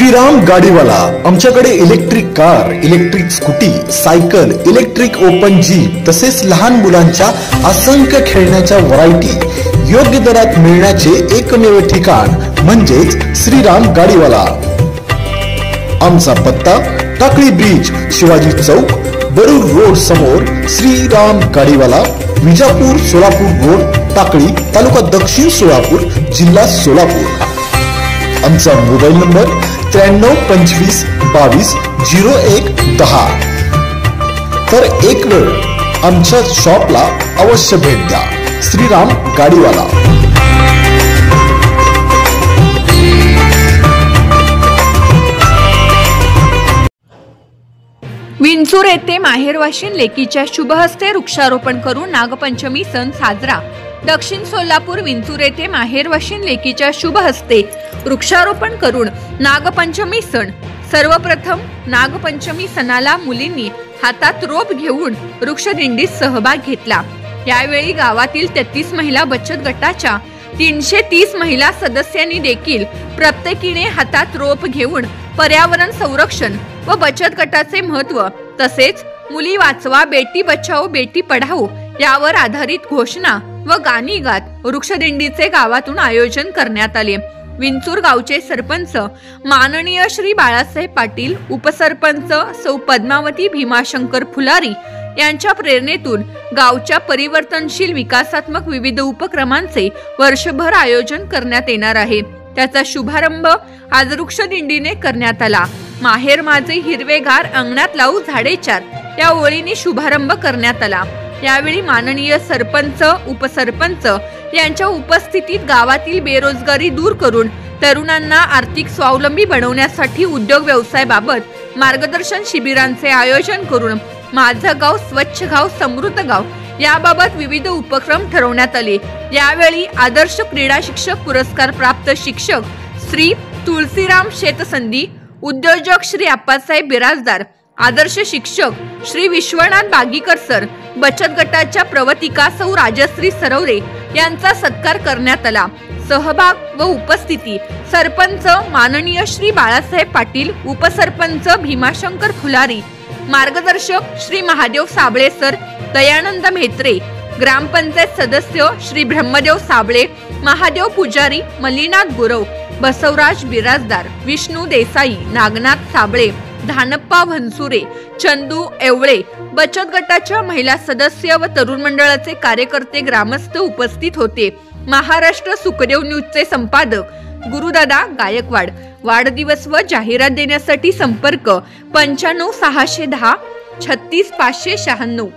श्रीराम गाडीवाला आमच्याकडे electric car, electric scooty, cycle, electric open jeep तसेच लहान मुलांच्या असंख्य खेळण्याच्या व्हरायटी योग्य दरात मिळण्याचे एकमेव ठिकाण म्हणजेच श्रीराम गाडीवाला। आमचा पत्ता टाकळी ब्रिज, शिवाजी चौक, बरूर रोड समोर श्रीराम गाडीवाला, विजापूर सोलापूर रोड, टाकळी, तालुका दक्षिण सोलापूर, जिल्हा सोलापूर। आमचा मोबाईल नंबर 93 25 22 01 10। तर एक वेळ आमच्या शॉपला अवश्य भेट द्या। श्रीराम गाडीवाला। विंचूर येथे माहेरवाशीन लेकीच्या शुभहस्ते वृक्षारोपण करून नागपंचमी सण साजरा। दक्षिण सोलापूर विंचूर येथे माहेरवाशीन लेकीच्या शुभहस्ते वृक्षारोपण करून नागपंचमी सण। सर्वप्रथम नागपंचमी सणाला मुलींनी हातात रोप घेऊन वृक्षदिंडीत सहभाग घेतला। यावेळी गावातील 33 महिला बचत गटाच्या 330 महिला सदस्यांनी देखील प्रत्येकीने हातात रोप घेऊन पर्यावरण संरक्षण व बचत गटाचे महत्त्व तसेच मुली वाचवा, बेटी बचाओ बेटी पढाओ यावर आधारित घोषणा व गाणी गात वृक्षदिंडीचे गावातून आयोजन करण्यात आले। विंचूर गावचे सरपंच माननीय श्री बाळासाहेब पाटील, उपसरपंच सौ पद्मावती भीमाशंकर फुलारी यांच्या प्रेरणेतून गावच्या परिवर्तनशील विकासात्मक विविध उपक्रमांचे वर्षभर आयोजन करण्यात येणार आहे। त्याचा शुभारंभ आज वृक्षदिंडीने करण्यात आला। माहेर माझे हिरवेगार, अंगणात लावू झाडे चार या ओळीने शुभारंभ करण्यात आला। यावेळी माननीय सरपंच, उपसरपंच यांच्या उपस्थितीत गावातील बेरोजगारी दूर करून तरुणांना आर्थिक स्वावलंबी बनवण्यासाठी उद्योग व्यवसायाबाबत मार्गदर्शन शिबिरांचे आयोजन करून माझं गाव स्वच्छ गाव समृद्ध गाव याबाबत विविध उपक्रम ठरवण्यात आले। यावेळी आदर्श क्रीडा शिक्षक पुरस्कार प्राप्त शिक्षक श्री तुळशीराम शेतसंधी, उद्योजक श्री आप्पासाहेब बिराजदार, आदर्श शिक्षक श्री विश्वनाथ बागीकर सर, बचत गटाच्या प्रवतिका सौ राजश्री सरवरे यांचा सत्कार करण्यात आला। सहभाग व उपस्थिती सरपंच माननीय श्री बाळासाहेब पाटील, उपसरपंच भीमाशंकर फुलारी, मार्गदर्शक श्री महादेव साबळे सर, दयानंद म्हेत्रे, ग्रामपंचायत सदस्य श्री ब्रह्मदेव साबळे, महादेव पुजारी, मल्लीनाथ गुरव, बसवराज बिराजदार, विष्णू देसाई, नागनाथ साबळे, धानप्पा भन्सुरे, चंदू एवळे, बचत गटाच्या महिला सदस्य व तरुण मंडळाचे कार्यकर्ते, ग्रामस्थ उपस्थित होते। महाराष्ट्र सुखदेव न्यूजचे संपादक गुरुदादा गायकवाड। वाढदिवस व जाहिरात देण्यासाठी संपर्क 95 610 36 596।